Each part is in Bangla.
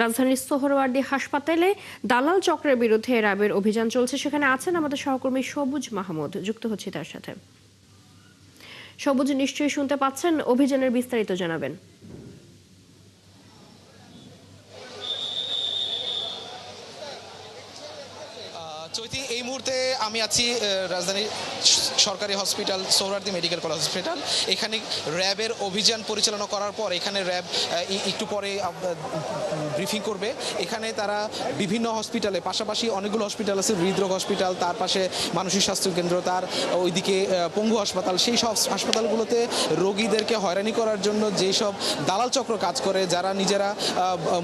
রাজধানীর সোহরাওয়ার্দী হাসপাতালে দালাল চক্রের বিরুদ্ধে র্যাবের অভিযান চলছে। সেখানে আছেন আমাদের সহকর্মী সবুজ মাহমুদ, যুক্ত হচ্ছে তার সাথে। সবুজ, নিশ্চয়ই শুনতে পাচ্ছেন, অভিযানের বিস্তারিত জানাবেন। চৈতি, এই মুহূর্তে আমি আছি রাজধানীর সরকারি hospital Suhrawardy medical college hospital. এখানে র্যাবের অভিযান পরিচালনা করার পর এখানে র্যাব একটু পরে ব্রিফিং করবে। এখানে তারা বিভিন্ন হসপিটালে, পাশাপাশি অনেকগুলো হসপিটাল আছে, হৃদরোগ হসপিটাল, তার পাশে মানসিক স্বাস্থ্য কেন্দ্র, তার ওইদিকে পঙ্গু হাসপাতাল, সেই সব হাসপাতালগুলোতে রোগীদেরকে হয়রানি করার জন্য যেসব দালাল চক্র কাজ করে, যারা নিজেরা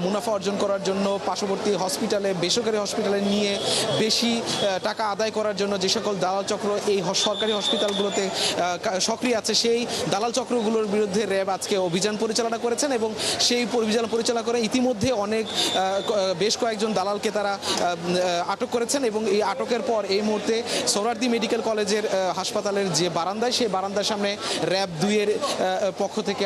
মুনাফা অর্জন করার জন্য পার্শ্ববর্তী হসপিটালে, বেসরকারি হসপিটালে নিয়ে বেশি টাকা আদায় করার জন্য যে সকল দালাল চক্র এই সরকারি হসপিটালগুলোতে সক্রিয় আছে, সেই দালাল চক্রগুলোর বিরুদ্ধে র্যাব আজকে অভিযান পরিচালনা করেছেন এবং সেই অভিযান পরিচালনা করে ইতিমধ্যে বেশ কয়েকজন দালালকে তারা আটক করেছেন। এবং এই আটকের পর এই মুহূর্তে সোহরাওয়ার্দী মেডিকেল কলেজের হাসপাতালের যে বারান্দায়, সেই বারান্দার সামনে র্যাব 2 এর পক্ষ থেকে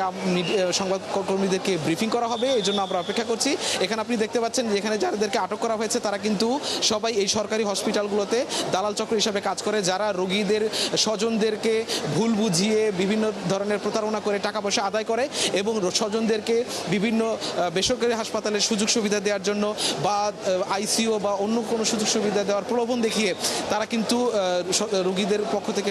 সংবাদকর্মীদেরকে ব্রিফিং করা হবে। এই জন্য আমরা অপেক্ষা করছি। এখানে আপনি দেখতে পাচ্ছেন যে এখানে যাদেরকে আটক করা হয়েছে তারা কিন্তু সবাই এই সরকারি হসপিটালগুলোতে দালাল চক্র হিসাবে কাজ করে, যারা রোগীদের স্বজনদেরকে ভুল বুঝিয়ে বিভিন্ন ধরনের প্রতারণা করে টাকা পয়সা আদায় করে এবং স্বজনদেরকে বিভিন্ন বেসরকারি হাসপাতালের সুযোগ সুবিধা দেওয়ার জন্য বা আইসিইউ বা অন্য কোনো সুযোগ সুবিধা দেওয়ার প্রলোভন দেখিয়ে তারা কিন্তু রোগীদের পক্ষ থেকে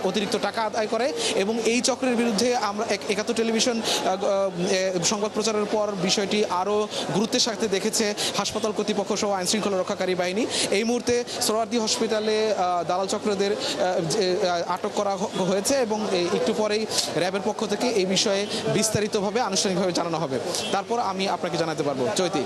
অতিরিক্ত টাকা আদায় করে। এবং এই চক্রের বিরুদ্ধে আমরা 71 টেলিভিশন সংবাদ প্রচারের পর বিষয়টি আরও গুরুত্বের সাথে দেখেছে হাসপাতাল কর্তৃপক্ষ সহ আইনশৃঙ্খলা রক্ষাকারী বাহিনী। এই মুহূর্তে সোহরাওয়ার্দী হসপিটালে দালাল চক্রদের আটক করা হয়েছে এবং একটু পরেই র্যাবের পক্ষ থেকে এই বিষয়ে বিস্তারিতভাবে আনুষ্ঠানিকভাবে জানানো হবে। তারপর আমি আপনাকে জানাতে পারবো। চৈতি।